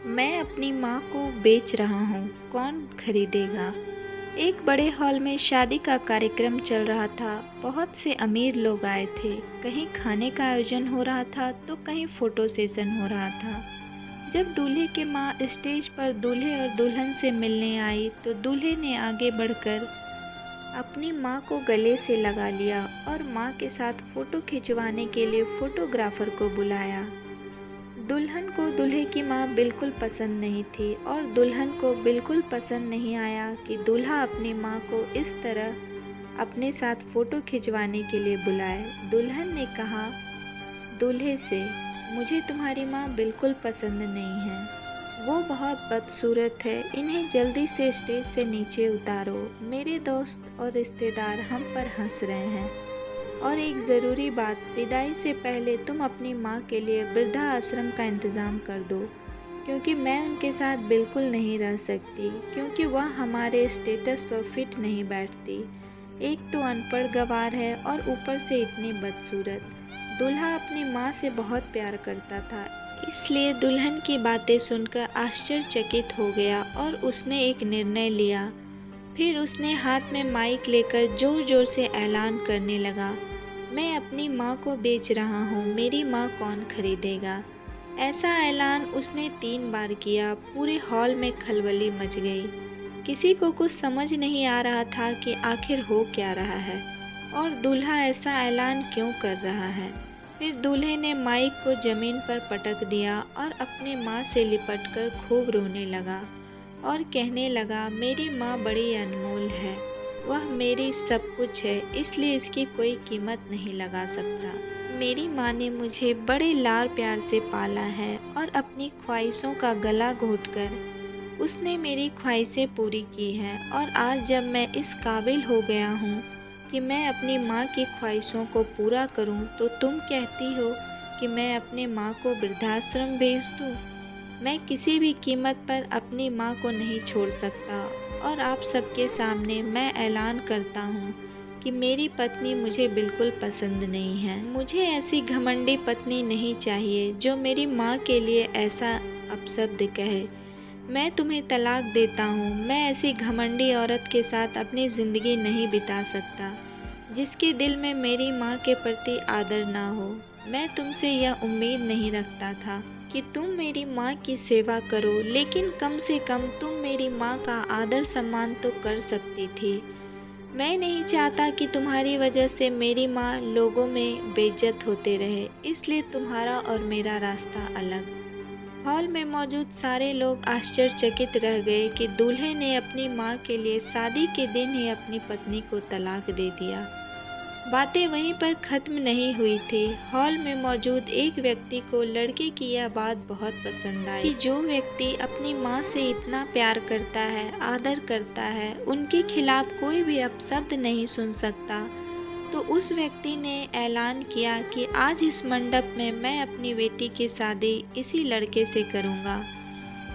मैं अपनी माँ को बेच रहा हूँ, कौन खरीदेगा। एक बड़े हॉल में शादी का कार्यक्रम चल रहा था। बहुत से अमीर लोग आए थे। कहीं खाने का आयोजन हो रहा था तो कहीं फ़ोटो सेशन हो रहा था। जब दूल्हे की माँ स्टेज पर दूल्हे और दुल्हन से मिलने आई तो दूल्हे ने आगे बढ़कर अपनी माँ को गले से लगा लिया और माँ के साथ फ़ोटो खिंचवाने के लिए फ़ोटोग्राफ़र को बुलाया। दुल्हन को दूल्हे की माँ बिल्कुल पसंद नहीं थी और दुल्हन को बिल्कुल पसंद नहीं आया कि दूल्हा अपनी माँ को इस तरह अपने साथ फ़ोटो खिंचवाने के लिए बुलाए। दुल्हन ने कहा दूल्हे से, मुझे तुम्हारी माँ बिल्कुल पसंद नहीं है, वो बहुत बदसूरत है, इन्हें जल्दी से स्टेज से नीचे उतारो। मेरे दोस्त और रिश्तेदार हम पर हंस रहे हैं। और एक ज़रूरी बात, विदाई से पहले तुम अपनी माँ के लिए वृद्धा आश्रम का इंतज़ाम कर दो, क्योंकि मैं उनके साथ बिल्कुल नहीं रह सकती, क्योंकि वह हमारे स्टेटस पर फिट नहीं बैठती। एक तो अनपढ़ गँवार है और ऊपर से इतनी बदसूरत। दूल्हा अपनी माँ से बहुत प्यार करता था, इसलिए दुल्हन की बातें सुनकर आश्चर्यचकित हो गया और उसने एक निर्णय लिया। फिर उसने हाथ में माइक लेकर ज़ोर ज़ोर से ऐलान करने लगा, मैं अपनी माँ को बेच रहा हूँ, मेरी माँ कौन खरीदेगा। ऐसा ऐलान उसने 3 बार किया। पूरे हॉल में खलबली मच गई। किसी को कुछ समझ नहीं आ रहा था कि आखिर हो क्या रहा है और दूल्हा ऐसा ऐलान क्यों कर रहा है। फिर दूल्हे ने माइक को ज़मीन पर पटक दिया और अपनी माँ से लिपटकर खूब रोने लगा और कहने लगा, मेरी माँ बड़ी अनमोल है, वह मेरी सब कुछ है, इसलिए इसकी कोई कीमत नहीं लगा सकता। मेरी माँ ने मुझे बड़े लाड़ प्यार से पाला है और अपनी ख्वाहिशों का गला घोंटकर उसने मेरी ख्वाहिशें पूरी की हैं। और आज जब मैं इस काबिल हो गया हूँ कि मैं अपनी माँ की ख्वाहिशों को पूरा करूँ, तो तुम कहती हो कि मैं अपने माँ को वृद्धाश्रम भेज दूँ। मैं किसी भी कीमत पर अपनी माँ को नहीं छोड़ सकता और आप सबके सामने मैं ऐलान करता हूँ कि मेरी पत्नी मुझे बिल्कुल पसंद नहीं है। मुझे ऐसी घमंडी पत्नी नहीं चाहिए जो मेरी माँ के लिए ऐसा अपशब्द कहे। मैं तुम्हें तलाक देता हूँ। मैं ऐसी घमंडी औरत के साथ अपनी ज़िंदगी नहीं बिता सकता जिसके दिल में मेरी माँ के प्रति आदर ना हो। मैं तुमसे यह उम्मीद नहीं रखता था कि तुम मेरी माँ की सेवा करो, लेकिन कम से कम तुम मेरी माँ का आदर सम्मान तो कर सकती थी। मैं नहीं चाहता कि तुम्हारी वजह से मेरी माँ लोगों में बेइज्जत होते रहे, इसलिए तुम्हारा और मेरा रास्ता अलग। हॉल में मौजूद सारे लोग आश्चर्यचकित रह गए कि दूल्हे ने अपनी माँ के लिए शादी के दिन ही अपनी पत्नी को तलाक दे दिया। बातें वहीं पर ख़त्म नहीं हुई थी। हॉल में मौजूद एक व्यक्ति को लड़के की यह बात बहुत पसंद आई कि जो व्यक्ति अपनी माँ से इतना प्यार करता है, आदर करता है, उनके खिलाफ कोई भी अपशब्द नहीं सुन सकता। तो उस व्यक्ति ने ऐलान किया कि आज इस मंडप में मैं अपनी बेटी की शादी इसी लड़के से करूँगा,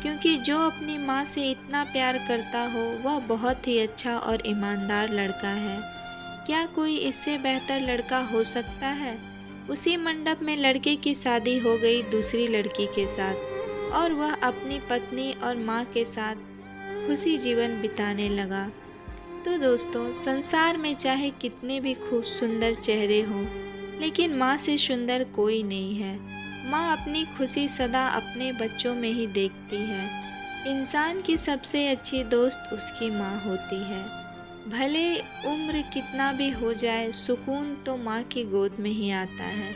क्योंकि जो अपनी माँ से इतना प्यार करता हो वह बहुत ही अच्छा और ईमानदार लड़का है। क्या कोई इससे बेहतर लड़का हो सकता है। उसी मंडप में लड़के की शादी हो गई दूसरी लड़की के साथ और वह अपनी पत्नी और माँ के साथ खुशी जीवन बिताने लगा। तो दोस्तों, संसार में चाहे कितने भी खूब सुंदर चेहरे हों, लेकिन माँ से सुंदर कोई नहीं है। माँ अपनी खुशी सदा अपने बच्चों में ही देखती है। इंसान की सबसे अच्छी दोस्त उसकी माँ होती है। भले उम्र कितना भी हो जाए, सुकून तो माँ की गोद में ही आता है।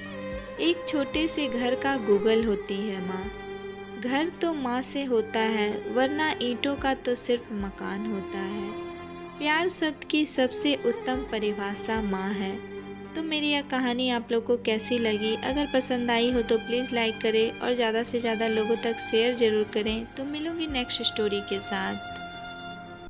एक छोटे से घर का गूगल होती है माँ। घर तो माँ से होता है, वरना ईंटों का तो सिर्फ मकान होता है। प्यार शब्द की सबसे उत्तम परिभाषा माँ है। तो मेरी यह कहानी आप लोग को कैसी लगी? अगर पसंद आई हो तो प्लीज़ लाइक करें और ज़्यादा से ज़्यादा लोगों तक शेयर ज़रूर करें। तो मिलूँगी नेक्स्ट स्टोरी के साथ।